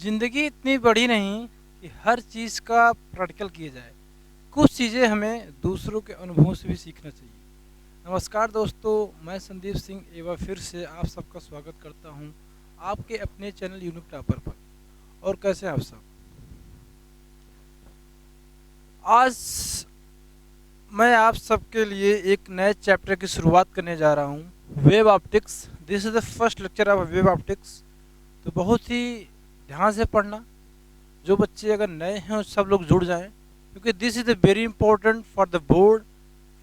ज़िंदगी इतनी बड़ी नहीं कि हर चीज़ का प्रैक्टिकल किया जाए। कुछ चीज़ें हमें दूसरों के अनुभवों से भी सीखना चाहिए। नमस्कार दोस्तों, मैं संदीप सिंह एक बार फिर से आप सबका स्वागत करता हूं आपके अपने चैनल यूनिक टॉपर पर। और कैसे हैं आप सब? आज मैं आप सबके लिए एक नए चैप्टर की शुरुआत करने जा रहा हूं, web optics. This is the first lecture of web optics. तो बहुत ही ध्यान से पढ़ना। जो बच्चे अगर नए हैं वो सब लोग जुड़ जाएं, क्योंकि this is very important for the board,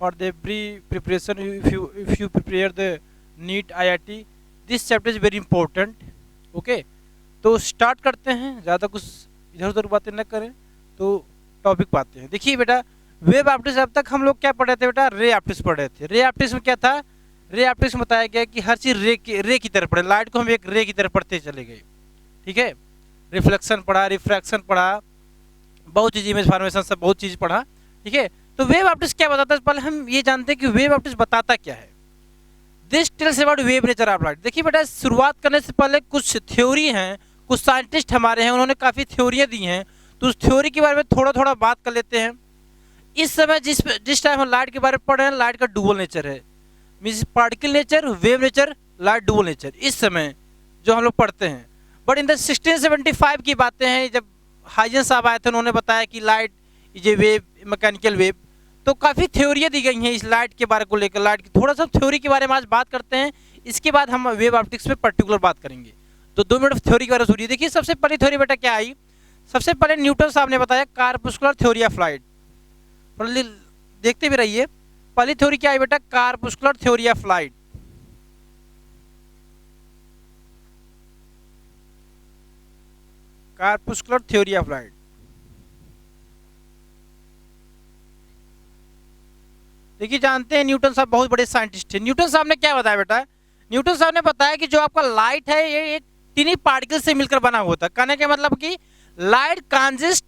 for the pre preparation. If you prepare the NEET IIT, this chapter is very important. Okay, तो स्टार्ट करते हैं। ज़्यादा कुछ इधर उधर बातें न करें तो टॉपिक पे आते हैं। देखिए बेटा, वेब ऑप्टिक्स अब तक हम लोग क्या पढ़ रहे थे बेटा? रे ऑप्टिक्स पढ़ रहे थे। रे ऑप्टिक्स में क्या था? रे ऑप्टिक्स में बताया गया कि हर चीज़ रे की तरह पढ़े। लाइट को हम एक रे की तरह पढ़ते चले गए। ठीक है, रिफ्लेक्शन पढ़ा, रिफ्रैक्शन पढ़ा, बहुत चीज़, इमेज फॉर्मेशन, सब बहुत चीज़ पढ़ा। ठीक है, तो वेव ऑप्टिक्स क्या बताता है? पहले हम ये जानते हैं कि वेव ऑप्टिक्स बताता क्या है। This tells about wave nature of light. देखिए बेटा, शुरुआत करने से पहले कुछ थ्योरी हैं, कुछ साइंटिस्ट हमारे हैं, उन्होंने काफ़ी थ्योरियाँ दी हैं, तो उस थ्योरी के बारे में थोड़ा थोड़ा बात कर लेते हैं। इस समय जिस टाइम हम लाइट के बारे में पढ़ रहे हैं, लाइट का डुअल नेचर है, means particle nature, wave nature, light dual nature, इस समय जो हम लोग पढ़ते हैं। बट इन द 1675 की बातें हैं, जब हाइजेंस साहब आए थे, उन्होंने बताया कि light is a wave, mechanical wave. तो काफ़ी थ्योरियाँ दी गई हैं इस लाइट के बारे को लेकर। लाइट की थोड़ा सा थ्योरी के बारे में आज बात करते हैं, इसके बाद हम वेव ऑप्टिक्स में पर्टिकुलर बात करेंगे। तो 2 मिनट थ्योरी के बारे में सुनिए। देखिए, सबसे पहली थ्योरी बेटा क्या आई? सबसे पहले न्यूटन साहब ने बताया कार्पस्कुलर थ्योरी ऑफ लाइट। देखते भी रहिए। पहली थ्योरी क्या आई बेटा? Corpuscular theory of light. Corpuscular theory of light. देखिए, जानते हैं न्यूटन साहब बहुत बड़े साइंटिस्ट थे। न्यूटन साहब ने क्या बताया बेटा? न्यूटन साहब ने बताया कि जो आपका लाइट है ये एक टिनी पार्टिकल से मिलकर बना हुआ था। कहने का मतलब कि लाइट कंसिस्ट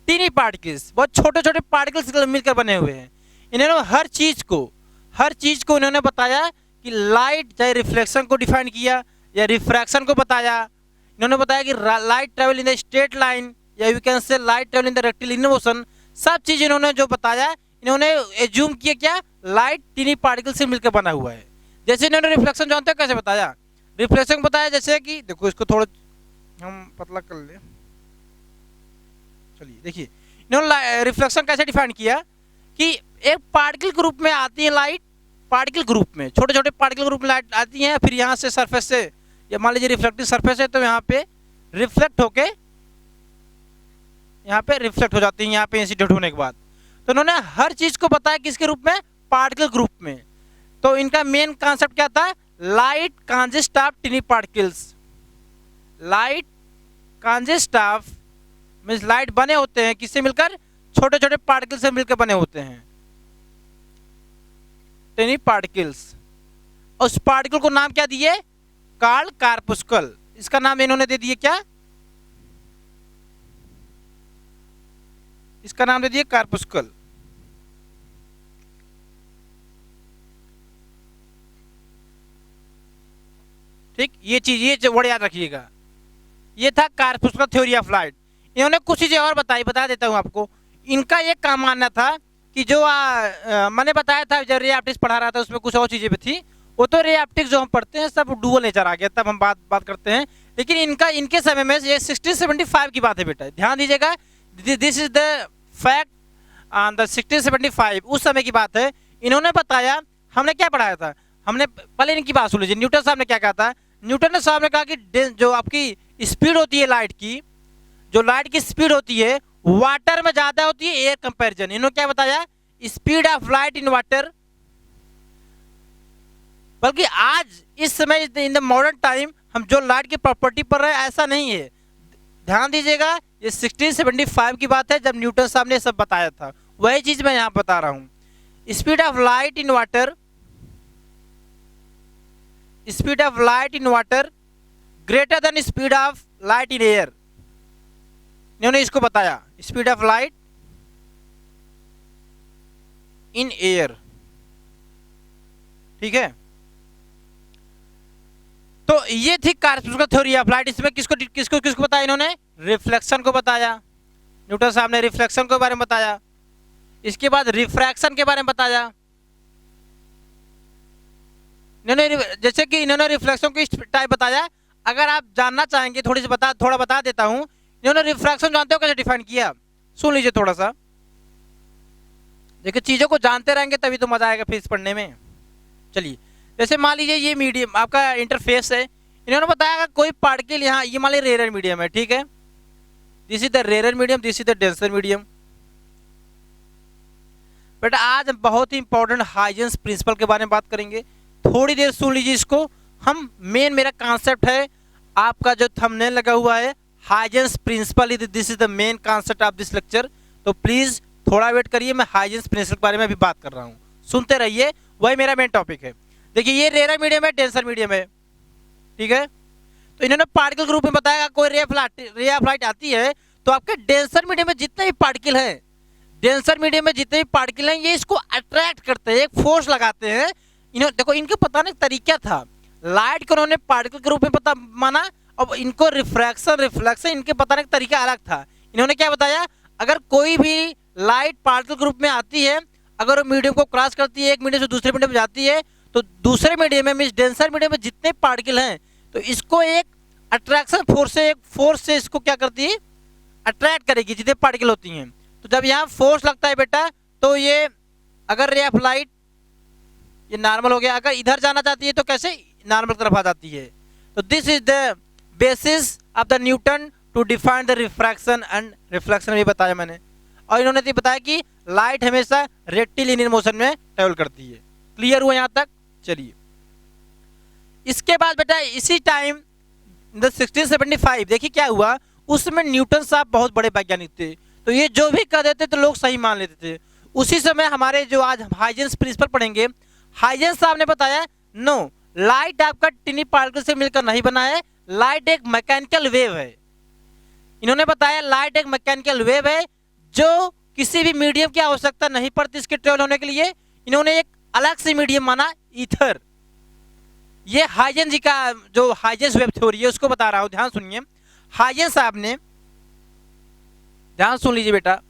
टिनी पार्टिकल्स, बहुत छोटे छोटे पार्टिकल्स मिलकर बने हुए हैं। इन्होंने हर चीज को इन्होंने बताया कि लाइट, चाहे रिफ्लेक्शन को डिफाइन किया या रिफ्रैक्शन को बताया। इन्होंने बताया कि light travel in the straight line, या you can say light travel in the rectilinear motion. सब चीज इन्होंने जो बताया, इन्होंने एज्यूम किया क्या? लाइट टिनी पार्टिकल से मिलकर बना हुआ है। जैसे इन्होंने रिफ्लेक्शन जानते हो कैसे बताया? रिफ्लेक्शन बताया जैसे कि, देखो इसको थोड़ा हम पतला कर ले। चलिए देखिए, इन्होंने रिफ्लेक्शन कैसे डिफाइन किया कि एक पार्टिकल ग्रुप में आती है लाइट, पार्टिकल ग्रुप में, छोटे छोटे पार्टिकल ग्रुप में लाइट आती है, फिर यहाँ से सरफेस से, या मान लीजिए रिफ्लेक्टिव सरफेस है, तो यहाँ पे रिफ्लेक्ट होके यहाँ पे रिफ्लेक्ट हो जाती है, यहाँ पे इंसिडेंट होने के बाद। तो उन्होंने हर चीज को बताया किसके रूप में? पार्टिकल ग्रुप में। तो इनका मेन कॉन्सेप्ट क्या था? Light consist of टिनी particles. Light consist of means light बने होते हैं किससे मिलकर? छोटे छोटे पार्टिकल से मिलकर बने होते हैं, टिनी पार्टिकल्स। उस पार्टिकल को नाम क्या दिए? कार्ल कार्पस्कुल। इसका नाम इन्होंने दे दिए क्या? इसका नाम दे दिए कार्पस्कुल। ठीक, ये वर्ड याद रखिएगा। ये था कार्पस्कुलर थ्योरी ऑफ लाइट। इन्होंने कुछ चीजें और बताई, बता देता हूं आपको। इनका एक काम मानना था कि जो मैंने बताया था जब रे ऑप्टिक्स पढ़ा रहा था, उसमें कुछ और चीजें भी थी। वो तो रे ऑप्टिक्स जो हम पढ़ते हैं सब डुअल नेचर आ गया, तब हम बात करते हैं। लेकिन इनके समय में ये 1675 की बात है बेटा, ध्यान दीजिएगा। This is the fact on the 1675, उस समय की बात है। इन्होंने बताया, हमने क्या पढ़ाया था? हमने पहले इनकी बात सुन लीजिए। न्यूटन साहब ने क्या कहा था? न्यूटन साहब ने कहा कि जो आपकी स्पीड होती है लाइट की, जो लाइट की स्पीड होती है वाटर में ज्यादा होती है एयर कंपैरिजन। इन्होंने क्या बताया? Speed of light in water. बल्कि आज इस समय इन द मॉडर्न टाइम हम जो लाइट की प्रॉपर्टी पढ़ रहे हैं ऐसा नहीं है। ध्यान दीजिएगा, ये 1675 की बात है जब न्यूटन साहब ने सब बताया था। वही चीज मैं यहां बता रहा हूं। Speed of light in water, speed of light in water greater than speed of light in air. इन्होंने इसको बताया, speed of light in air. ठीक है, तो ये थी कार्टेशियन थ्योरी ऑफ लाइट। इसमें किसको किसको किसको बताया इन्होंने? रिफ्लेक्शन को बताया, न्यूटन साहब ने रिफ्लेक्शन के बारे में बताया। इसके बाद रिफ्रैक्शन के बारे में बताया। इन्होंने जैसे कि इन्होंने रिफ्लेक्शन को इस टाइप बताया। अगर आप जानना चाहेंगे थोड़ा बता देता हूं। इन्होंने रिफ्रैक्शन जानते हो कैसे डिफाइन किया? सुन लीजिए थोड़ा सा। देखिए चीजों को जानते रहेंगे तभी तो मजा आएगा फिजिक्स पढ़ने में। चलिए, जैसे मान लीजिए ये मीडियम आपका इंटरफेस है। इन्होंने बताया अगर कोई पार्टिकल यहाँ, ये मान लीजिए रेयर मीडियम है, ठीक है। This is the rare medium, this is the denser medium. बेटा आज हम बहुत ही इंपॉर्टेंट हाइजेंस प्रिंसिपल के बारे में बात करेंगे। थोड़ी देर सुन लीजिए इसको। हम मेरा कॉन्सेप्ट है, आपका जो थंबनेल लगा हुआ है Huygens principle, this is the main concept of this lecture. तो प्लीज थोड़ा वेट करिए, मैं हाइजेंस प्रिंसिपल के बारे में अभी बात कर रहा हूँ, सुनते रहिए, वही मेरा मेन टॉपिक है। देखिए ये रेयर मीडियम है, डेंसर मीडियम है, ठीक है। तो इन्होंने पार्टिकल ग्रुप में बताया कोई रे ऑफ लाइट आती है तो आपके डेंसर मीडियम में जितने भी पार्टिकल हैं, डेंसर मीडियम में जितने भी पार्टिकल हैं, ये इसको अट्रैक्ट करते हैं, एक फोर्स लगाते हैं। इन्होंने देखो इनके बताने का तरीका था, लाइट को उन्होंने पार्टिकल के रूप में पता माना। अब इनको रिफ्लेक्शन इनके बताने का तरीका अलग था। इन्होंने क्या बताया, अगर कोई भी लाइट पार्टिकल ग्रुप में आती है, अगर वो मीडियम को क्रॉस करती है, एक मीडियम से दूसरे मीडियम में जाती है, तो दूसरे मीडियम में मींस डेंसर मीडियम में जितने पार्टिकल हैं, तो इसको एक अट्रैक्शन फोर्स से इसको क्या करती है, अट्रैक्ट करेगी जितने पार्टिकल होती हैं। तो जब यहाँ फोर्स लगता है बेटा, तो ये अगर रे ऑफ लाइट ये नॉर्मल हो गया, अगर इधर जाना चाहती है तो कैसे नॉर्मल तरफ आ जाती है। तो this is the basis of the Newton to define the refraction and reflection भी बताया मैंने। और इन्होंने तो बताया कि लाइट हमेशा रेक्टिलिनियर मोशन में ट्रेवल करती है। क्लियर हुआ यहाँ तक? चलिए, इसके बाद बेटा इसी टाइम 1675 देखिए क्या हुआ। उस समय न्यूटन साहब बहुत बड़े वैज्ञानिक थे, तो ये जो भी कह देते तो लोग सही मान लेते थे। उसी समय हमारे जो आज हाइजेंस प्रिंसिपल पढ़ेंगे, हाइजेंस साहब ने बताया नो, लाइट आपका टिनी पार्टिकल से मिलकर नहीं बना है, लाइट एक मैकेनिकल वेव है। इन्होंने बताया लाइट एक मैकेनिकल वेव है जो किसी भी मीडियम की आवश्यकता नहीं पड़ती इसके ट्रेवल होने के लिए। इन्होंने एक अलग से मीडियम माना, ईथर। ये हाइजेंस जी का जो हाइजेंस वेव थ्योरी है उसको बता रहा हूं, ध्यान सुनिए। हाइजेंस साहब ने, ध्यान सुन लीजिए बेटा,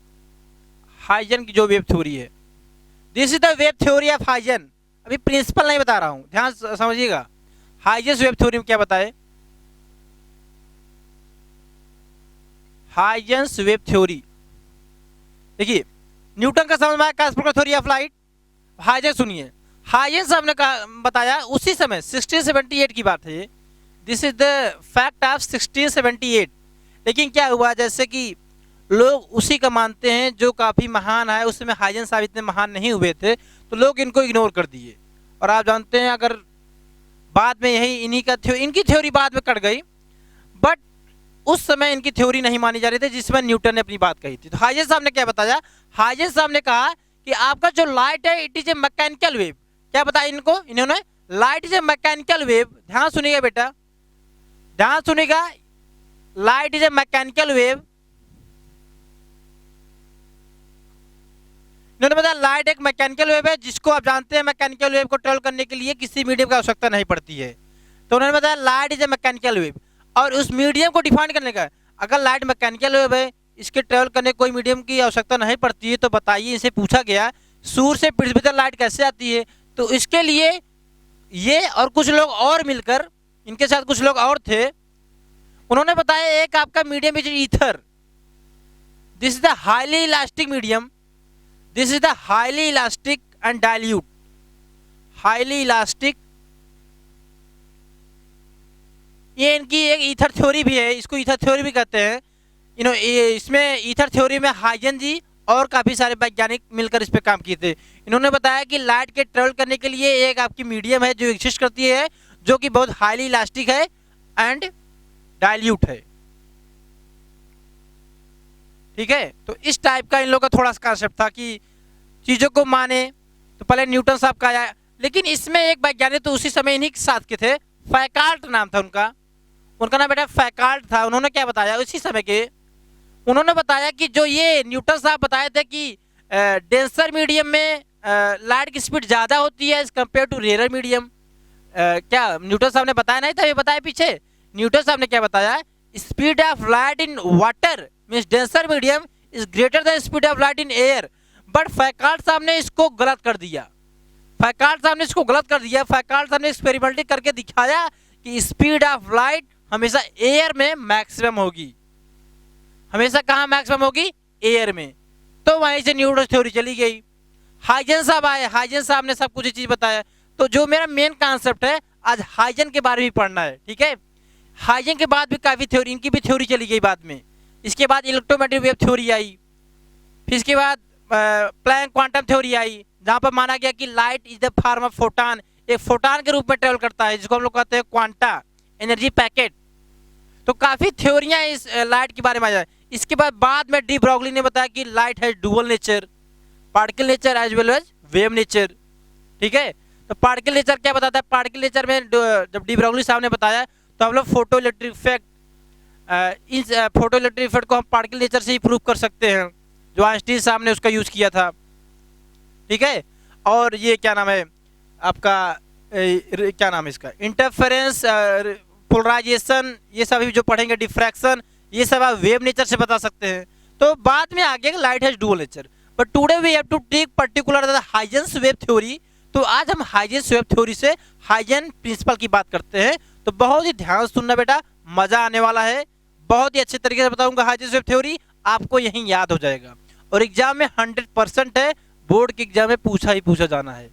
हाइजेंस की जो वेव थ्योरी है, this is the wave theory of Huygens. अभी प्रिंसिपल नहीं बता रहा हूं, ध्यान समझिएगा। हाइजेंस वेव थ्योरी में क्या बताए, हाइजेंस वेव थ्योरी देखिए, न्यूटन का समझ में आया Cartesian theory of light. Huygens सुनिए, हाइजेंस साहब ने बताया उसी समय 1678 की बात है ये, this is the fact of 1678। लेकिन क्या हुआ, जैसे कि लोग उसी का मानते हैं जो काफ़ी महान है, उस समय हाइजेंस साहब इतने महान नहीं हुए थे, तो लोग इनको इग्नोर कर दिए। और आप जानते हैं अगर बाद में यही इनकी थ्योरी बाद में कट गई, बट उस समय इनकी थ्योरी नहीं मानी जा रही थी जिसमें न्यूटन ने अपनी बात कही थी। तो हाइजेंस साहब ने क्या बताया, हाइजेंस साहब ने कहा कि आपका जो लाइट है it is a mechanical wave. क्या बताया इनको, इन्होंने light is a mechanical wave. ध्यान सुनिएगा बेटा, ध्यान सुनिएगा, light is a mechanical wave. इन्होंने बताया लाइट एक मैकेनिकल वेव है जिसको आप जानते हैं मैकेनिकल वेव को ट्रेवल करने के लिए किसी मीडियम की आवश्यकता नहीं पड़ती है। तो उन्होंने बताया light is a mechanical wave, और उस मीडियम को डिफाइन करने का, अगर लाइट मैकेनिकल वेव है, इसके ट्रेवल करने कोई मीडियम की आवश्यकता नहीं पड़ती है, तो बताइए, इनसे पूछा गया सूर्य से पृथ्वी तक लाइट कैसे आती है। तो इसके लिए ये और कुछ लोग और मिलकर, इनके साथ कुछ लोग और थे, उन्होंने बताया एक आपका medium is ether, this is the highly elastic medium, this is the highly elastic and dilute, highly elastic. ये इनकी एक ईथर थ्योरी भी है, इसको ईथर थ्योरी भी कहते हैं। इसमें ईथर थ्योरी में हाइजेंस जी और काफ़ी सारे वैज्ञानिक मिलकर इस पे काम किए थे। इन्होंने बताया कि लाइट के ट्रेवल करने के लिए एक आपकी मीडियम है जो एग्जिस्ट करती है, जो कि बहुत हाईली इलास्टिक है एंड डाइल्यूट है। ठीक है, तो इस टाइप का इन लोगों का थोड़ा सा कॉन्सेप्ट था कि चीज़ों को माने। तो पहले न्यूटन साहब का आया, लेकिन इसमें एक वैज्ञानिक तो उसी समय इन्हीं के साथ के थे, फैकाल्ट नाम था उनका नाम बेटा फैकाल्ट था। उन्होंने क्या बताया उसी समय के, उन्होंने बताया कि जो ये न्यूटन साहब बताए थे कि डेंसर मीडियम में लाइट की स्पीड ज़्यादा होती है as compare to rare medium, क्या न्यूटन साहब ने बताया नहीं था, ये बताया पीछे। न्यूटन साहब ने क्या बताया, speed of light in water means denser medium is greater than speed of light in air. But फैकाल्ट साहब ने इसको गलत कर दिया, फैकाल्ट साहब ने इसको गलत कर दिया। फैकाल्ट साहब ने एक्सपेरिमेंटली करके दिखाया कि स्पीड ऑफ लाइट हमेशा एयर में मैक्सिमम होगी, हमेशा कहाँ मैक्सिमम होगी, एयर में। तो वहीं से न्यूटन थ्योरी चली गई। हाइजन साहब आए, हाइजन साहब ने सब कुछ चीज बताया। तो जो मेरा मेन कॉन्सेप्ट है आज हाइजन के बारे में पढ़ना है, ठीक है। हाइजन के बाद भी काफी थ्योरी, इनकी भी थ्योरी चली गई बाद में। इसके बाद इलेक्ट्रोमैग्नेटिक वेव थ्योरी आई, फिर इसके बाद प्लैंक क्वांटम थ्योरी आई, जहां पर माना गया कि light is the form of photon, एक फोटॉन के रूप में ट्रेवल करता है, जिसको हम लोग कहते हैं क्वांटा एनर्जी पैकेट। तो काफी थ्योरियां इस लाइट के बारे में आ जाए। इसके बाद में डी ब्रॉगली ने बताया कि लाइट है dual nature, particle nature as well as wave nature, ठीक है। तो पार्टिकल नेचर क्या बताता है, पार्टिकल नेचर में जब डी ब्रॉगली साहब ने बताया तो हम लोग फोटो इलेक्ट्रिक इफेक्ट, इस फोटो इलेक्ट्रिक इफेक्ट को हम पार्टिकल नेचर से ही प्रूव कर सकते हैं, जो आइंस्टीन साहब ने उसका यूज किया था, ठीक है। और ये क्या नाम है आपका, क्या नाम है इसका, इंटरफेरेंस, पोलराइजेशन, ये सभी जो पढ़ेंगे, डिफ्रैक्शन, ये सब आप वेव नेचर से बता सकते हैं। तो बाद में आ गया light has dual nature. But today we have to take particular the Huygens wave theory. तो आज हम हाइजेंस वेव थ्योरी से हाइजेन प्रिंसिपल की बात करते हैं। तो बहुत ही ध्यान सुनना बेटा, मजा आने वाला है, बहुत ही अच्छे तरीके से बताऊंगा हाइजेंस वेव थ्योरी, आपको यहीं याद हो जाएगा। और एग्जाम में 100% है, बोर्ड के एग्जाम में पूछा ही पूछा जाना है।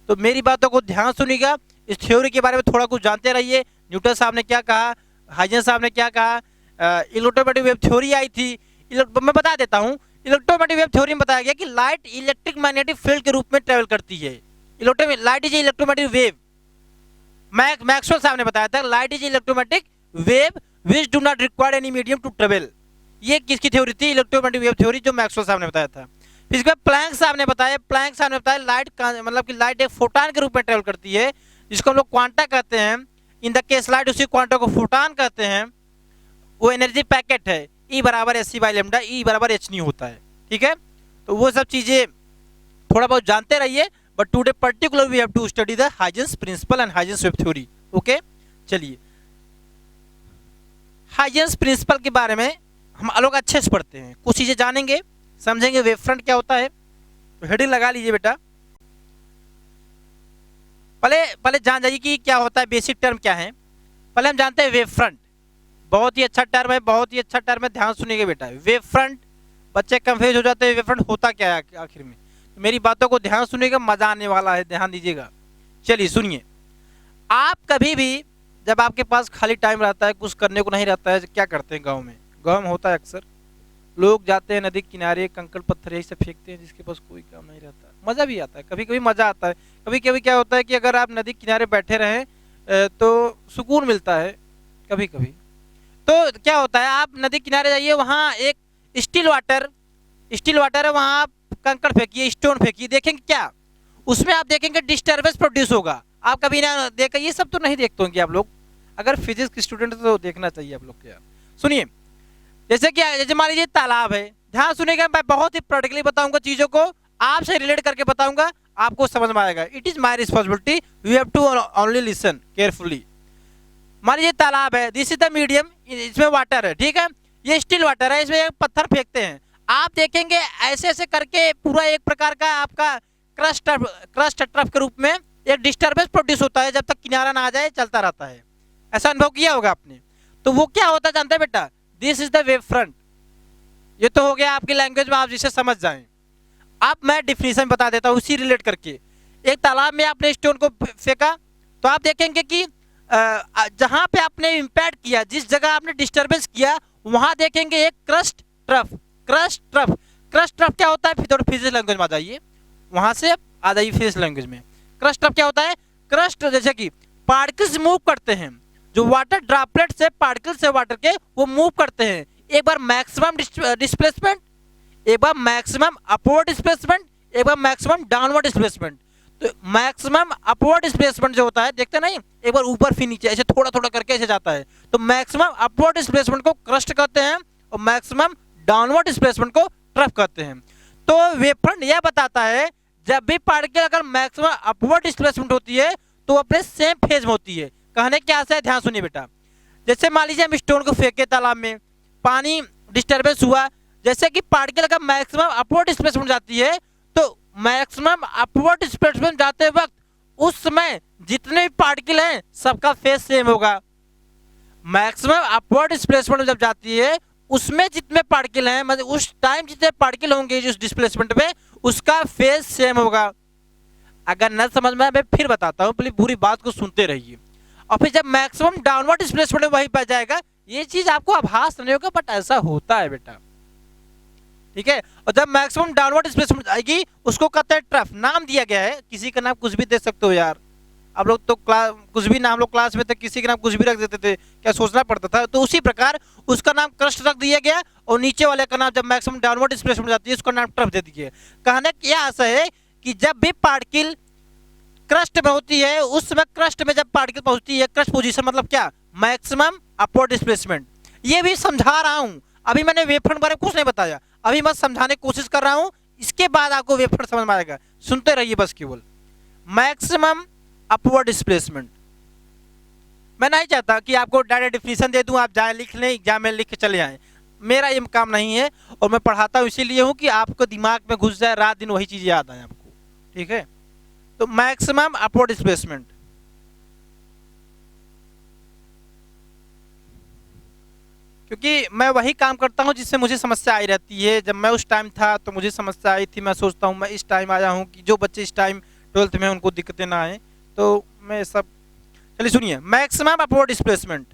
तो मेरी बातों को ध्यान सुनिएगा, इस थ्योरी के बारे में थोड़ा कुछ जानते रहिए। न्यूटन साहब ने क्या कहा, हाइजेंस साहब ने क्या कहा, इलेक्ट्रोमैग्नेटिक वेव थ्योरी आई थी। मैं बता देता हूँ, इलेक्ट्रोमैग्नेटिक वेव थ्योरी में बताया गया कि लाइट इलेक्ट्रिक मैग्नेटिक फील्ड के रूप में ट्रेवल करती है। Light is electromagnetic wave, Maxwell साहब ने बताया था, light is electromagnetic wave which do not require any medium to travel. ये किसकी थ्योरी थी, इलेक्ट्रोमैग्नेटिक वेव थ्योरी, जो मैक्सवेल साहब ने बताया था। फिर इसके बाद प्लैंक साहब ने बताया, प्लैंक साहब ने बताया लाइट मतलब कि लाइट एक फोटॉन के रूप में ट्रेवल करती है, जिसको हम लोग क्वांटा कहते हैं। इन द केस लाइट, उसी क्वांटा को फोटॉन कहते हैं। वो एनर्जी पैकेट है, E बराबर एच बाई लेमडा, E बराबर एच न्यू होता है, ठीक है। तो वो सब चीजें थोड़ा बहुत जानते रहिए। But today particular we have to study the Huygens principle and Huygens wave theory, okay. चलिए, हाइजेंस प्रिंसिपल के बारे में हम लोग अच्छे से पढ़ते हैं, कुछ चीजें जानेंगे, समझेंगे। वेव फ्रंट क्या होता है, तो हेडिंग लगा लीजिए बेटा। पहले जान जाइए कि क्या होता है, बेसिक टर्म क्या है। पहले हम जानते हैं वेव फ्रंट, बहुत ही अच्छा टर्म है, बहुत ही अच्छा टर्म है, ध्यान सुनिएगा बेटा। वेव फ्रंट, बच्चे कंफ्यूज हो जाते हैं वेव फ्रंट होता क्या है आखिर में। तो मेरी बातों को ध्यान सुनिएगा, मजा आने वाला है, ध्यान दीजिएगा। चलिए सुनिए, आप कभी भी जब आपके पास खाली टाइम रहता है, कुछ करने को नहीं रहता है, क्या करते हैं गाँव में होता है अक्सर, लोग जाते हैं नदी किनारे, कंकड़ पत्थर यही सब फेंकते हैं, जिसके पास कोई काम नहीं रहता। मज़ा भी आता है, कभी कभी मज़ा आता है। कभी कभी क्या होता है कि अगर आप नदी किनारे बैठे रहें तो सुकून मिलता है कभी कभी। तो क्या होता है, आप नदी किनारे जाइए, वहाँ एक स्टील वाटर है, वहाँ आप कंकड़ फेंकिए, स्टोन फेंकिए, देखेंगे क्या उसमें, आप देखेंगे डिस्टर्बेंस प्रोड्यूस होगा। आप कभी ना देखा, ये सब तो नहीं देखते होंगे आप लोग, अगर फिजिक्स के स्टूडेंट तो देखना चाहिए आप लोग को यार। सुनिए, जैसे मान लीजिए तालाब है, ध्यान सुनिएगा, मैं बहुत ही प्रैक्टिकली बताऊंगा, चीजों को आपसे रिलेट करके बताऊंगा, आपको समझ में आएगा। It is my responsibility, you have to only listen carefully. मान लीजिए तालाब है, दिस इज द मीडियम, इसमें वाटर है, ठीक है, ये स्टील वाटर है, इसमें पत्थर फेंकते हैं, आप देखेंगे ऐसे ऐसे करके पूरा एक प्रकार का आपका क्रस्ट ट्रफ के रूप में एक डिस्टर्बेंस प्रोड्यूस होता है, जब तक किनारा ना आ जाए चलता रहता है। ऐसा अनुभव किया होगा आपने। तो वो क्या होता है जानते हैं बेटा, this is the wave front. ये तो हो गया आपकी लैंग्वेज में, आप जिसे समझ जाएं। अब मैं डिफिनीशन बता देता हूँ उसी रिलेट करके। एक तालाब में आपने स्टोन को फेंका, तो आप देखेंगे कि जहां पे आपने इंपैक्ट किया, जिस जगह आपने डिस्टर्बेंस किया, वहां देखेंगे एक क्रस्ट ट्रफ क्या होता है, फिर फिजिक्स लैंग्वेज में आ जाइए, वहां से आ जाइए फिजिक्स लैंग्वेज में। क्रस्ट ट्रफ क्या होता है, क्रस्ट जैसे कि पार्टिकल्स मूव करते हैं, जो वाटर ड्रॉपलेट से पार्टिकल से वाटर के वो मूव करते हैं, एक बार मैक्सिमम डिस्प्लेसमेंट, एक बार मैक्सिमम अपवर्ड डिस्प्लेसमेंट, एक बार मैक्सिमम डाउनवर्ड डिस्प्लेसमेंट। तो मैक्सिमम अपवर्ड डिस्प्लेसमेंट जो होता है, देखते नहीं, एक बार ऊपर फिर नीचे ऐसे थोड़ा थोड़ा करके ऐसे जाता है, तो मैक्सिमम अपवर्ड डिस्प्लेसमेंट को क्रस्ट कहते हैं और मैक्सिमम डाउनवर्ड डिस्प्लेसमेंट को ट्रफ कहते हैं। तो वेव फ्रंट यह बताता है, जब भी पार्टिकल अगर मैक्सिमम अपवर्ड डिस्प्लेसमेंट होती है तो अपने सेम फेज में होती है। कहने क्या आशा है, ध्यान सुनिए बेटा। जैसे मान लीजिए हम स्टोन को फेंके तालाब में, पानी डिस्टर्बेंस हुआ, जैसे कि पार्टिकल अगर मैक्सिमम अपवर्ड डिस्प्लेसमेंट जाती है तो मैक्सिमम अपवर्ड डिस्प्लेसमेंट जाते वक्त उस समय जितने भी पार्टिकल हैं सबका फेज सेम होगा। मैक्सिमम अपवर्ड डिस्प्लेसमेंट जब जाती है उसमें जितने पार्टिकल हैं, मतलब उस टाइम जितने पार्टिकल होंगे जिस डिस्प्लेसमेंट में, उसका फेज सेम होगा। अगर न समझ में मैं फिर बताता हूँ, प्लीज पूरी बात को सुनते रहिए। और फिर जब मैक्सिमम डाउनवर्ड डिस्प्लेसमेंट में वही पा जाएगा, ये चीज आपको आभास नहीं होगा बट ऐसा होता है बेटा, ठीक है। और जब मैक्सिमम डाउनवर्ड डिस्प्लेसमेंट आएगी उसको कहते हैं ट्रफ, नाम दिया गया है, किसी का नाम कुछ भी दे सकते हो यार। आप लोग तो क्लास कुछ भी नाम, हम लोग क्लास में थे किसी का नाम कुछ भी रख देते थे, क्या सोचना पड़ता था। तो उसी प्रकार उसका नाम क्रस्ट रख दिया गया और नीचे वाले का नाम जब मैक्सिमम डाउनवर्ड डिस्प्लेसमेंट जाती है उसका नाम ट्रफ दे दिया। कहने की यह आशा है कि जब भी पार्टिकल क्रस्ट में होती है उस समय क्रस्ट में जब पार्टिकल पहुंचती है, क्रस्ट पोजीशन मतलब क्या, मैक्सिमम अपवर्ड डिस्प्लेसमेंट। ये भी समझा रहा हूं, अभी मैंने वेवफ्रंट बारे में कुछ नहीं बताया, अभी मैं समझाने की कोशिश कर रहा हूं, इसके बाद आपको वेवफ्रंट समझ में आएगा। सुनते रहिए बस केवल। मैक्सिमम अपवर्ड डिस्प्लेसमेंट, मैं नहीं चाहता कि आपको डायरेक्ट डिफिनीशन दे दूं, आप जाए लिख लें, एग्जाम में लिख के चले आए, मेरा ये काम नहीं है। और मैं पढ़ाता हूं इसीलिए हूं कि आपको दिमाग में घुस जाए, रात दिन वही चीजें याद आए आपको, ठीक है। तो मैक्सिमम अपवर्ड डिस्प्लेसमेंट, क्योंकि मैं वही काम करता हूं जिससे मुझे समस्या आई रहती है। जब मैं उस टाइम था तो मुझे समस्या आई थी, मैं सोचता हूं मैं इस टाइम आया हूं कि जो बच्चे इस टाइम 12th में उनको दिक्कतें ना आए, तो मैं सब। चलिए सुनिए, maximum upward displacement,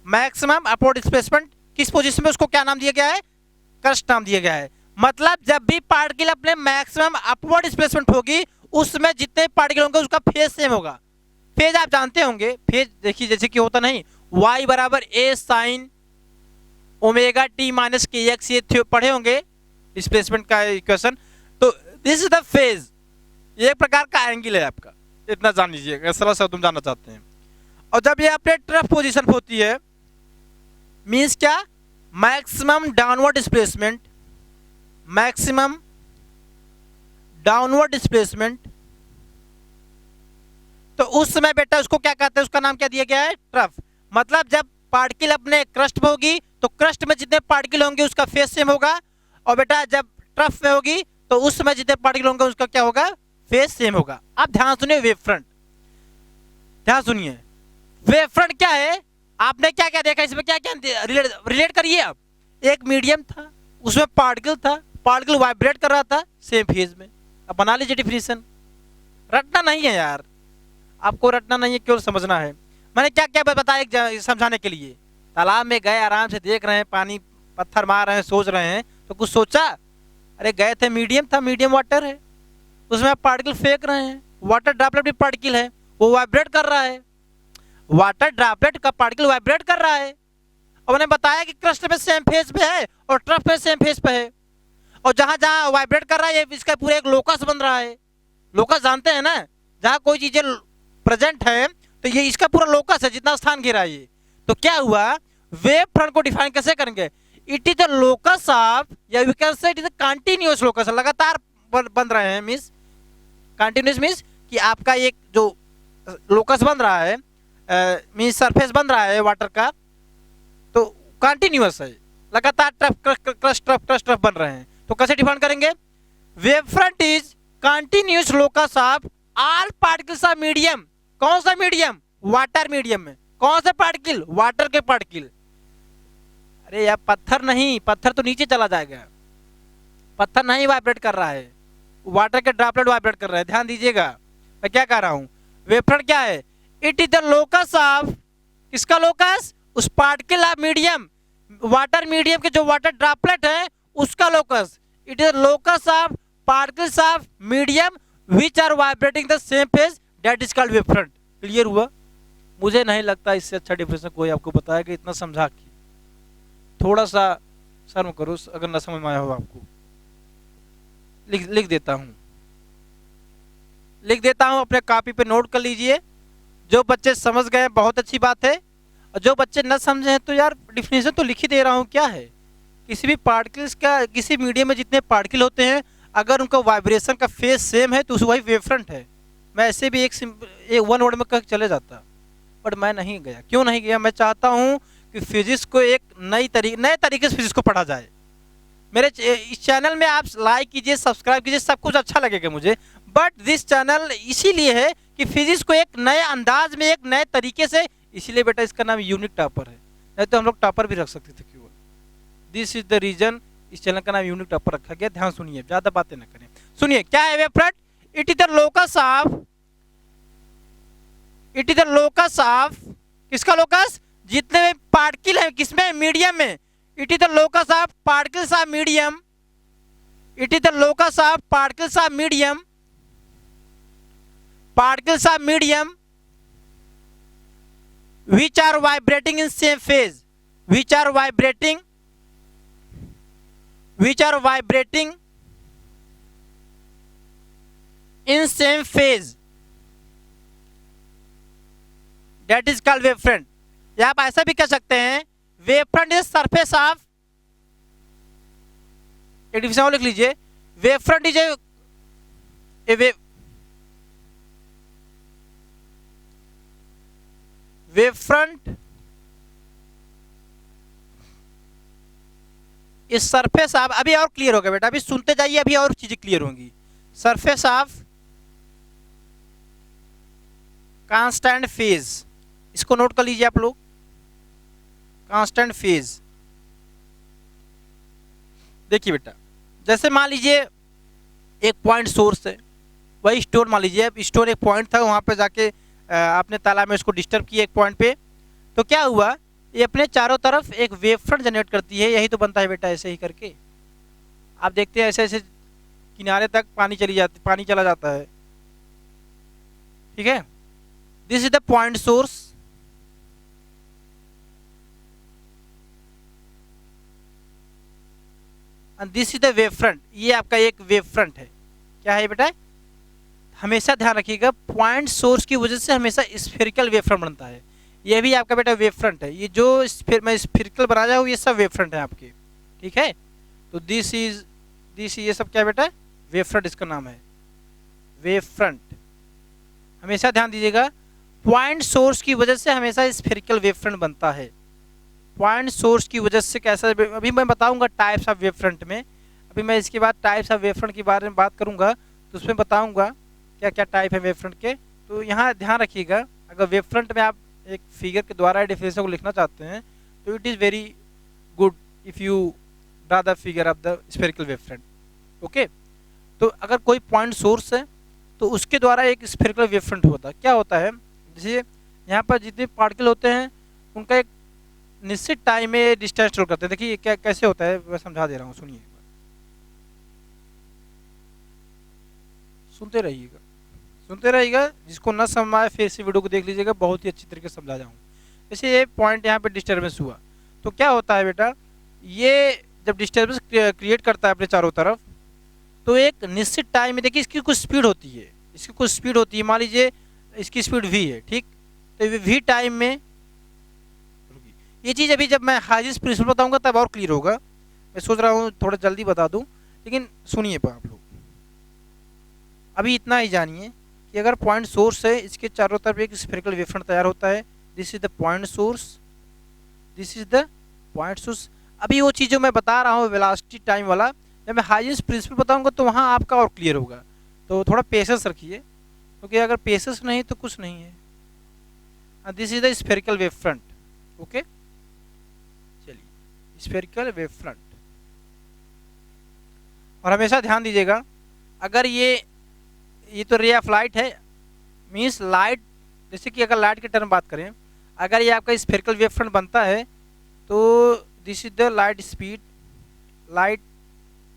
maximum upward displacement किस पोजीशन में, उसको क्या नाम दिया गया है, क्रस्ट नाम दिया गया है। मतलब जब भी पार्टिकल अपने मैक्सिमम अपवर्ड डिस्प्लेसमेंट होगी उसमें जितने पार्टिकल होंगे उसका फेज सेम होगा। फेज आप जानते होंगे, फेज देखिए जैसे कि होता नहीं, y बराबर a sine omega t minus के एक्स, ये पढ़े होंगे डिस्प्लेसमेंट का इक्वेशन। तो दिस इज द फेज, ये एक प्रकार का एंगल है आपका, इतना जान लीजिएगा, सरल शब्द तुम जानना चाहते हैं। और जब ये अपने ट्रफ पोजीशन होती है, मीन्स क्या, maximum downward displacement, maximum downward displacement, तो उस समय बेटा उसको क्या कहते हैं, उसका नाम क्या दिया गया है, ट्रफ। मतलब जब पार्टिकल अपने क्रस्ट में होगी तो क्रस्ट में जितने पार्टिकल होंगे उसका फेज सेम होगा, और बेटा जब ट्रफ में होगी तो उस समय जितने पार्टिकल होंगे उसका क्या होगा, फेज सेम होगा। आप ध्यान सुनिए, वेव फ्रंट ध्यान सुनिए, वेव फ्रंट क्या है, आपने क्या क्या देखा इसमें, क्या क्या रिलेट करिए। आप एक मीडियम था, उसमें पार्टिकल था, पार्टिकल वाइब्रेट कर रहा था सेम फेज में। अब बना लीजिए डिफिनीशन, रटना नहीं है यार, आपको रटना नहीं है, केवल समझना है। मैंने क्या क्या बताया समझाने के लिए। तालाब में गए, आराम से देख रहे हैं, पानी पत्थर मार रहे हैं, सोच रहे हैं, तो कुछ सोचा, अरे गए थे, मीडियम था, मीडियम वाटर है, उसमें आप पार्टिकल फेंक रहे हैं, वाटर ड्रॉपलेट भी पार्टिकल है, वो वाइब्रेट कर रहा है, वाटर ड्रॉपलेट का पार्टिकल वाइब्रेट कर रहा है। और मैंने बताया कि क्रस्ट में सेम फेज पे है और ट्रफ में सेम फेज पे है, और जहां जहां वाइब्रेट कर रहा है इसका पूरा एक लोकस बन रहा है। लोकस जानते हैं ना, जहां कोई चीजें प्रेजेंट है तो ये इसका पूरा लोकस है, जितना स्थान घेरा है ये। तो क्या हुआ, वेव फ्रंट को डिफाइन कैसे करेंगे, it is the locus of, या we can say it is the continuous locus, लगातार बन रहे हैं, मींस कंटीन्यूअस मींस कि आपका एक जो लोकस बन रहा है, मींस सरफेस बन रहा है वाटर का, तो कंटीन्यूअस है, लगातार क्रस्ट बन रहे हैं। तो कैसे डिफाइन करेंगे, wave front is continuous locus of all particles of medium. कौन सा मीडियम, वाटर मीडियम में कौन सा पार्टिकल, वाटर के पार्टिकल। अरे यार पत्थर नहीं, पत्थर तो नीचे चला जाएगा, पत्थर नहीं वाइब्रेट कर रहा है, वाटर के ड्रॉपलेट वाइब्रेट कर रहा है। ध्यान दीजिएगा मैं क्या कह रहा हूं, वेव फ्रंट क्या है, it is the locus of, किसका लोकस, उस particle of medium, water medium के जो वाटर ड्रॉपलेट है उसका locus. It is locus of particles of medium which are vibrating the same phase, that is called wave front. Clear हुआ, मुझे नहीं लगता इससे अच्छा डिफिनेशन कोई आपको बताएगा, इतना समझा के थोड़ा सा शर्म करो अगर न समझ में आया हो आपको। लिख देता हूं, अपने कॉपी पे नोट कर लीजिए। जो बच्चे समझ गए बहुत अच्छी बात है, और जो बच्चे न समझे हैं तो यार डिफिनेशन तो लिख ही दे रहा हूं, क्या है। किसी भी पार्टिकल्स का, किसी मीडियम में जितने पार्टिकल होते हैं अगर उनका वाइब्रेशन का फेज सेम है तो वही वेव फ्रंट है। मैं ऐसे भी एक वन वर्ड में कह चले जाता, बट मैं नहीं गया। क्यों नहीं गया? मैं चाहता हूँ कि फिजिक्स को एक नए तरीके से फिजिक्स को पढ़ा जाए। मेरे इस चैनल में आप लाइक कीजिए, सब्सक्राइब कीजिए, सब कुछ अच्छा लगेगा मुझे, बट दिस चैनल इसीलिए है कि फिजिक्स को एक नए अंदाज में, एक नए तरीके से, इसीलिए बेटा इसका नाम यूनिक टॉपर है। नहीं तो हम लोग टॉपर भी रख सकते थे केवल। दिस इज द रीजन इस चैनल का नाम यूनिक टॉपर रखा गया। ध्यान सुनिए, ज्यादा बातें ना करें, सुनिए क्या है wave front. It is the locus of किसका लोकस? जितने भी पार्टिकल है किसमें? मीडियम में। It is the locus of particles of medium. It is the locus of particles of medium. Particles of medium which are vibrating in same phase, which are vibrating in same phase, that is called wave front। या आप ऐसा भी कह सकते हैं wave front is surface of, एक definition और लिख लीजिए, wave front is a wave front इस सरफेस ऑफ, अभी और क्लियर होगा बेटा, अभी सुनते जाइए, अभी और चीजें क्लियर होंगी। सरफेस ऑफ कांस्टेंट फेज, इसको नोट कर लीजिए आप लोग, कांस्टेंट फेज। देखिए बेटा, जैसे मान लीजिए एक पॉइंट सोर्स है, वही स्टोन मान लीजिए, अब स्टोन एक पॉइंट था, वहां पे जाके आपने ताला में उसको डिस्टर्ब किया एक पॉइंट पे, तो क्या हुआ, ये अपने चारों तरफ एक वेव फ्रंट जनरेट करती है। यही तो बनता है बेटा, ऐसे ही करके आप देखते हैं, ऐसे ऐसे किनारे तक पानी चला जाता है। ठीक है, this is the point source, and this is the wave front. ये आपका एक वेव फ्रंट है। क्या है बेटा? हमेशा ध्यान रखिएगा, पॉइंट सोर्स की वजह से हमेशा स्फेरिकल वेव फ्रंट बनता है। ये भी आपका बेटा वेव फ्रंट है। ये जो मैं स्फेरिकल बनाया हूँ, ये सब वेव फ्रंट है आपके। ठीक है, तो दिस ये सब क्या बेटा? वेव फ्रंट इसका नाम है, वेव फ्रंट। हमेशा ध्यान दीजिएगा, पॉइंट सोर्स की वजह से हमेशा स्फेरिकल वेव फ्रंट बनता है। पॉइंट सोर्स की वजह से कैसा, अभी मैं बताऊंगा टाइप्स ऑफ वेव फ्रंट में। अभी मैं इसके बाद टाइप्स ऑफ वेव फ्रंट के बारे में बात करूंगा, तो उसमें बताऊंगा क्या क्या टाइप है वेव फ्रंट के। तो यहाँ ध्यान रखिएगा, अगर वेव फ्रंट में आप एक फिगर के द्वारा डेफिनेशन को लिखना चाहते हैं, तो it is very good if you draw the figure of the spherical wave front. Okay, तो अगर कोई पॉइंट सोर्स है तो उसके द्वारा एक स्फेरिकल वेव फ्रंट होता है। क्या होता है, जैसे यहाँ पर जितने पार्टिकल होते हैं उनका एक निश्चित टाइम में डिस्टेंस ट्रेवल करते हैं। देखिए क्या कैसे होता है, मैं समझा दे रहा हूँ, सुनिए, सुनते रहिएगा। जिसको न समझ आए फिर से वीडियो को देख लीजिएगा, बहुत ही अच्छी तरीके से समझा जाऊँ। जैसे ये पॉइंट यहाँ पे डिस्टर्बेंस हुआ, तो क्या होता है बेटा, ये जब डिस्टर्बेंस क्रिएट करता है अपने चारों तरफ, तो एक निश्चित टाइम में, देखिए इसकी कुछ स्पीड होती है, मान लीजिए इसकी स्पीड v है। ठीक, तो v टाइम में, ये चीज़ अभी जब मैं हाइजेंस प्रिंसिपल बताऊंगा तब और क्लियर होगा। मैं सोच रहा हूँ थोड़ा जल्दी बता दूं, लेकिन सुनिए आप लोग, अभी इतना ही जानिए कि अगर पॉइंट सोर्स है, इसके चारों तरफ एक स्फेरिकल वेव फ्रंट तैयार होता है। This is the point source, अभी वो चीज़ जो मैं बता रहा हूँ वेलोसिटी टाइम वाला, जब मैं हाइजेंस प्रिंसिपल बताऊंगा तो वहाँ आपका और क्लियर होगा। तो थोड़ा पेशेंस रखिए, क्योंकि अगर पेशेंस नहीं तो कुछ नहीं है। This is the spherical wave front. Okay, चलिए, स्फेरिकल वेव फ्रंट। और हमेशा ध्यान दीजिएगा, अगर ये तो रे ऑफ लाइट है, मीन्स लाइट, जैसे कि अगर लाइट के टर्म बात करें, अगर ये आपका स्फेरिकल वेव फ्रंट बनता है, तो this is the light speed,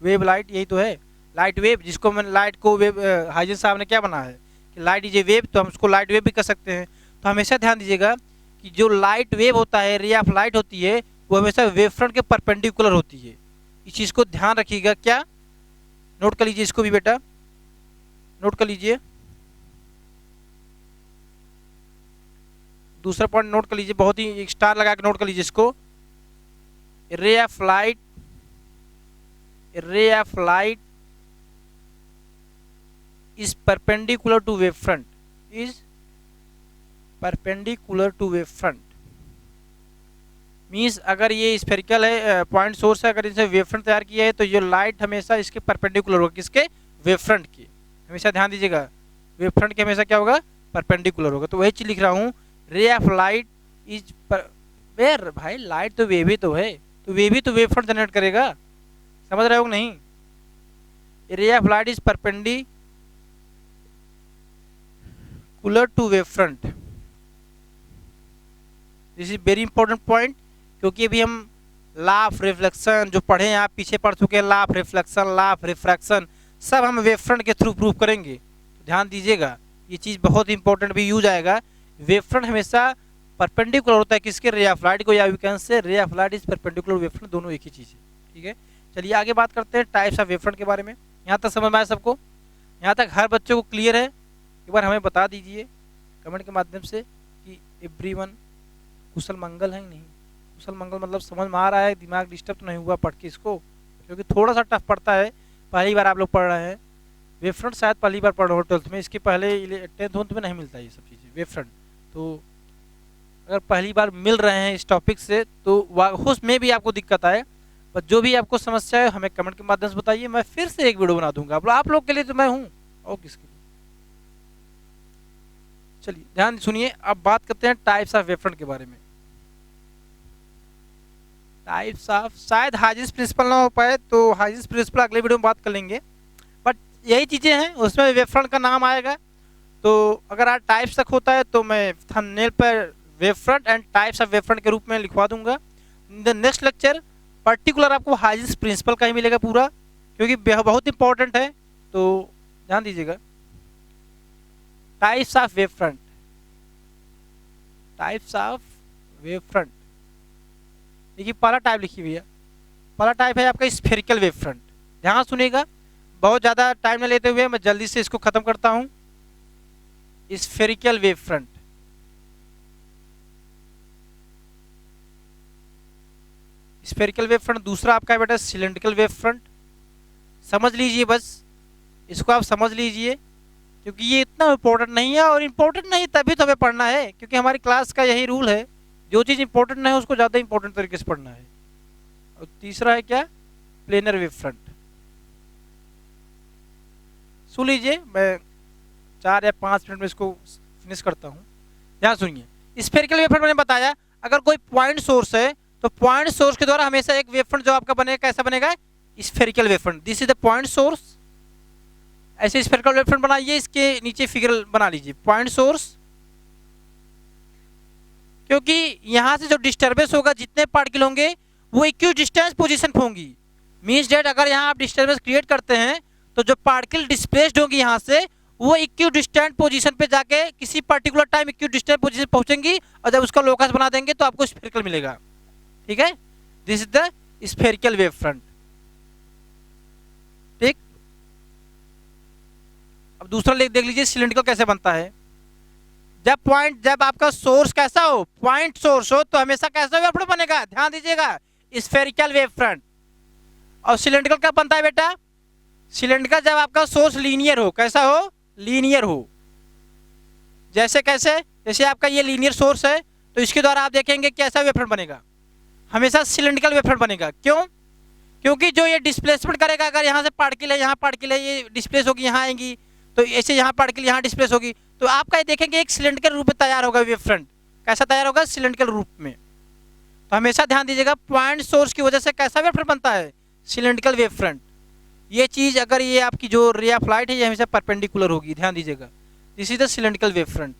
यही तो है लाइट वेव, जिसको मैंने लाइट को वेव, हाइजेंस साहब ने क्या बना है कि लाइट इज ए वेव, तो हम उसको लाइट वेव भी कर सकते हैं। तो हमेशा ध्यान दीजिएगा कि जो लाइट वेव होता है, रे ऑफ लाइट होती है, वो हमेशा वेव फ्रंट के परपेंडिकुलर होती है। इस चीज़ को ध्यान रखिएगा। क्या, नोट कर लीजिए इसको भी बेटा, नोट कर लीजिए। दूसरा पॉइंट नोट कर लीजिए, बहुत ही स्टार लगा के नोट कर लीजिए इसको। Ray of light is perpendicular to wave front. Is perpendicular to wave front. Means अगर ये स्फेरिकल है, पॉइंट सोर्स है, अगर इसे वेव फ्रंट तैयार किया है तो ये लाइट हमेशा इसके परपेंडिकुलर होगा, किसके, वेव फ्रंट की। हमेशा ध्यान दीजिएगा, वेव फ्रंट के हमेशा क्या होगा, परपेंडिकुलर होगा। तो वही चीज लिख रहा हूँ, ray of light is where, भाई लाइट तो वेव ही तो है, तो वेव ही तो वेव फ्रंट जनरेट करेगा, समझ रहे हो नहीं। Ray of light is perpendicular to wave front. This is very important point, क्योंकि अभी हम लॉ ऑफ रिफ्लेक्शन जो पढ़े हैं, आप पीछे पढ़ चुके हैं, law of reflection, law of refraction, सब हम वेव फ्रंट के थ्रू प्रूव करेंगे। तो ध्यान दीजिएगा, ये चीज़ बहुत इंपॉर्टेंट भी यूज आएगा। वेव फ्रंट हमेशा परपेंडिकुलर होता है किसके, रे ऑफ लाइट को, या we can say ray of light is perpendicular wave front, दोनों एक ही चीज़ है। ठीक है, चलिए आगे बात करते हैं टाइप्स ऑफ वेव फ्रंट के बारे में। यहाँ तक समझ में आया सबको, यहाँ तक हर बच्चे को क्लियर है? एक बार हमें बता दीजिए कमेंट के माध्यम से कि एवरीवन कुशल मंगल है नहीं। कुशल मंगल मतलब समझ में आ रहा है, दिमाग डिस्टर्ब तो नहीं हुआ पढ़ के इसको, क्योंकि थोड़ा सा टफ पड़ता है, पहली बार आप लोग पढ़ रहे हैं। वेव फ्रंट शायद पहली बार पढ़ रहे हो 12th में, इसके पहले 10th में नहीं मिलता ये सब चीज़ें वेव फ्रंट। तो अगर पहली बार मिल रहे हैं इस टॉपिक से तो उसमें भी आपको दिक्कत आए, पर जो भी आपको समस्या है हमें कमेंट के माध्यम से बताइए, मैं फिर से एक वीडियो बना दूंगा आप लोग के लिए, तो मैं हूँ और किसके लिए। चलिए ध्यान सुनिए, अब बात करते हैं टाइप्स ऑफ वेव फ्रंट के बारे में। टाइप्स ऑफ, शायद हाइजेंस प्रिंसिपल ना हो पाए तो हाइजेंस प्रिंसिपल अगले वीडियो में बात कर लेंगे, बट यही चीज़ें हैं, उसमें वेव फ्रंट का नाम आएगा। तो अगर आज टाइप्स तक होता है तो मैं थंबनेल पर wave front and types of wave front के रूप में लिखवा दूंगा। द नेक्स्ट लेक्चर पर्टिकुलर आपको हाइजेंस प्रिंसिपल का ही मिलेगा पूरा, क्योंकि बहुत इंपॉर्टेंट है, तो ध्यान दीजिएगा। Types of wave front, types of wave front, देखिए पहला टाइप लिखिए भैया, पहला टाइप है आपका स्फेरिकल वेव फ्रंट। ध्यान सुनिएगा, बहुत ज़्यादा टाइम न लेते हुए मैं जल्दी से इसको ख़त्म करता हूँ। Spherical wave front, spherical wave front. दूसरा आपका है बेटा सिलेंड्रिकल वेव फ्रंट। समझ लीजिए, बस इसको आप समझ लीजिए, क्योंकि ये इतना इम्पोर्टेंट नहीं है, और इम्पोर्टेंट नहीं तभी तो हमें पढ़ना है, क्योंकि हमारी क्लास का यही रूल है, जो चीज़ इंपॉर्टेंट नहीं है उसको ज़्यादा इंपॉर्टेंट तरीके से पढ़ना है। और तीसरा है क्या, प्लेनर वेव फ्रंट। सुन लीजिए, मैं 4 या 5 मिनट में इसको फिनिश करता हूँ। ध्यान सुनिए, स्फेरिकल वेव फ्रंट मैंने बताया, अगर कोई पॉइंट सोर्स है तो पॉइंट सोर्स के द्वारा हमेशा एक वेव फ्रंट जो आपका बनेगा, कैसा बनेगा, spherical wave front. This is the point source. ऐसे स्फेरिकल वेव फ्रंट बनाइए, इसके नीचे फिगर बना लीजिए, पॉइंट सोर्स, क्योंकि यहां से जो डिस्टर्बेंस होगा, जितने पार्टिकल होंगे वो इक्वी डिस्टेंस पोजीशन पे होंगी। मींस डेट अगर यहाँ आप डिस्टर्बेंस क्रिएट करते हैं तो जो पार्टिकल डिस्प्लेस्ड होंगी यहाँ से, वो इक्वी डिस्टेंट पोजीशन पे जाके किसी particular time equi distant position पहुंचेंगी, और जब उसका लोकस बना देंगे तो आपको स्फेरिकल मिलेगा। ठीक है, this is the spherical wave front. ठीक, अब दूसरा देख लीजिए सिलेंड्रिकल कैसे बनता है। जब आपका सोर्स कैसा हो, पॉइंट सोर्स हो, तो हमेशा कैसा वेव फ्रंट बनेगा, ध्यान दीजिएगा, स्फेरिकल वेव फ्रंट। और सिलेंड्रिकल क्या बनता है बेटा, सिलेंड्रिकल जब आपका सोर्स लीनियर हो, कैसा हो, लीनियर हो। जैसे कैसे, जैसे आपका ये लीनियर सोर्स है, तो इसके द्वारा आप देखेंगे कैसा वेव फ्रंट बनेगा, हमेशा सिलेंड्रिकल वेव फ्रंट बनेगा। क्यों, क्योंकि जो ये डिस्प्लेसमेंट करेगा, अगर यहाँ से पार्टिकल है, यहाँ पार्टिकल है, ये डिस्प्लेस होगी, यहाँ आएंगी, तो ऐसे यहाँ पार्टिकल यहाँ डिस्प्लेस होगी, तो आपका ये देखेंगे एक सिलेंड्रिकल रूप में तैयार होगा वेव फ्रंट। कैसा तैयार होगा, सिलेंड्रिकल रूप में। तो हमेशा ध्यान दीजिएगा, पॉइंट सोर्स की वजह से कैसा वेव फ्रंट बनता है, सिलेंड्रिकल वेव फ्रंट। ये चीज़ अगर ये आपकी जो रे ऑफ लाइट है, ये हमेशा परपेंडिकुलर होगी, ध्यान दीजिएगा। This is the cylindrical wave front,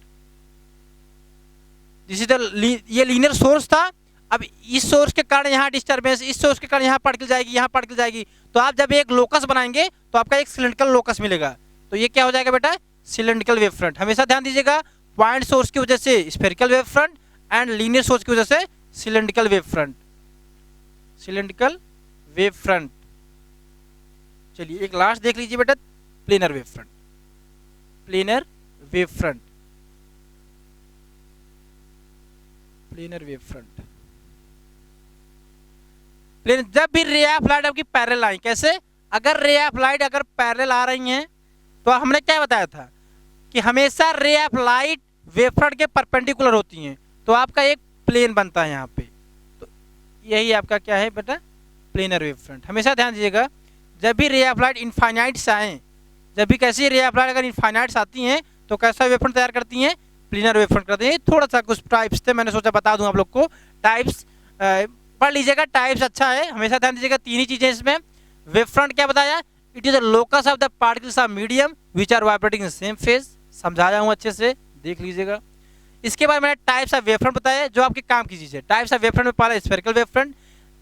this is the, ये लीनियर सोर्स था। अब इस सोर्स के कारण यहाँ डिस्टर्बेंस, इस सोर्स के कारण यहाँ पार्टिकल जाएगी, यहाँ पार्टिकल जाएगी, तो आप जब एक लोकस बनाएंगे तो आपका एक सिलेंड्रिकल लोकस मिलेगा। तो ये क्या हो जाएगा बेटा, सिलेंड्रिकल वेव फ्रंट। हमेशा ध्यान दीजिएगा, पॉइंट सोर्स की वजह से spherical wave front and linear source की वजह से cylindrical wave front, cylindrical wave front. चलिए एक लास्ट देख लीजिए बेटा, planar wave front, planar wave front, planar wave front. Plane, जब भी रे ऑफ लाइट आपकी पैरेलल आई, कैसे, अगर रे ऑफ लाइट अगर पैरेलल आ रही हैं, तो हमने क्या बताया था, कि हमेशा रे ऑफ लाइट वेवफ्रंट के परपेंडिकुलर होती हैं, तो आपका एक प्लेन बनता है यहाँ पे। तो यही आपका क्या है बेटा, प्लेनर वेवफ्रंट। हमेशा ध्यान दीजिएगा, जब भी रे ऑफ लाइट इनफाइनाइट्स आए, जब भी कैसी रे ऑफ लाइट अगर इनफाइनाइट्स आती हैं तो कैसा वेवफ्रंट तैयार करती हैं, प्लेनर वेवफ्रंट करती हैं। थोड़ा सा कुछ टाइप्स थे, मैंने सोचा बता दूं आप लोग को। टाइप्स पढ़ लीजिएगा, टाइप्स अच्छा है, हमेशा ध्यान दीजिएगा। तीन ही चीजें इसमें। वेवफ्रंट क्या बताया, it is the locus of the particles of medium which are vibrating in same phase, समझाया हूँ अच्छे से, देख लीजिएगा। इसके बाद मैंने टाइप्स ऑफ वेवफ्रंट बताया जो आपके काम की चीज है। टाइप्स ऑफ वेवफ्रंट में पहला स्फेरिकल वेवफ्रंट,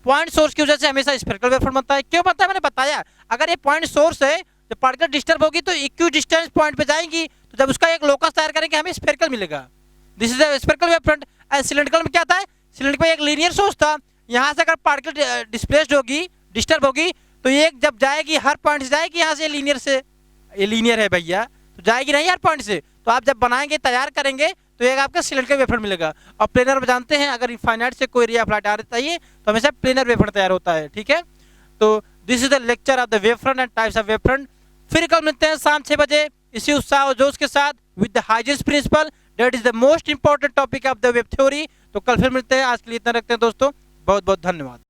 पॉइंट सोर्स की वजह से हमेशा स्फेरिकल वेवफ्रंट बनता है। क्यों बनता है मैंने बताया, अगर ये पॉइंट सोर्स है, जब पार्टिकल डिस्टर्ब होगी तो इक्वी डिस्टेंस पॉइंट पे जाएंगी, तो जब उसका एक लोकस तैयार करेंगे हमें स्फेरिकल मिलेगा। This is the spherical wavefront. Cylindrical में क्या था, सिलिंड्रिकल में एक लीनियर सोर्स था, यहाँ से अगर पार्टिकल डिस्प्लेस्ड होगी, डिस्टर्ब होगी, तो एक जब जाएगी हर पॉइंट से जाएगी, यहाँ से लीनियर से, ये लीनियर है भैया, तो जाएगी नहीं हर पॉइंट से। तो आप जब बनाएंगे, तैयार करेंगे, तो एक आपका सिलिंड्रिकल वेवफ्रंट मिलेगा। और प्लेनर में जानते हैं, अगर इनफाइनाइट से कोई रे ऑफ लाइट आ रही है तो हमेशा प्लेनर वेवफ्रंट तैयार होता है, ठीक है। तो this is the lecture of the wavefront and types of wavefront. फिर कल मिलते हैं शाम 6 बजे इसी उत्साह और जोश के साथ with the Huygens principle, that is the most important topic of the web theory. तो कल फिर मिलते हैं, आज के लिए इतना रखते हैं दोस्तों, बहुत बहुत धन्यवाद।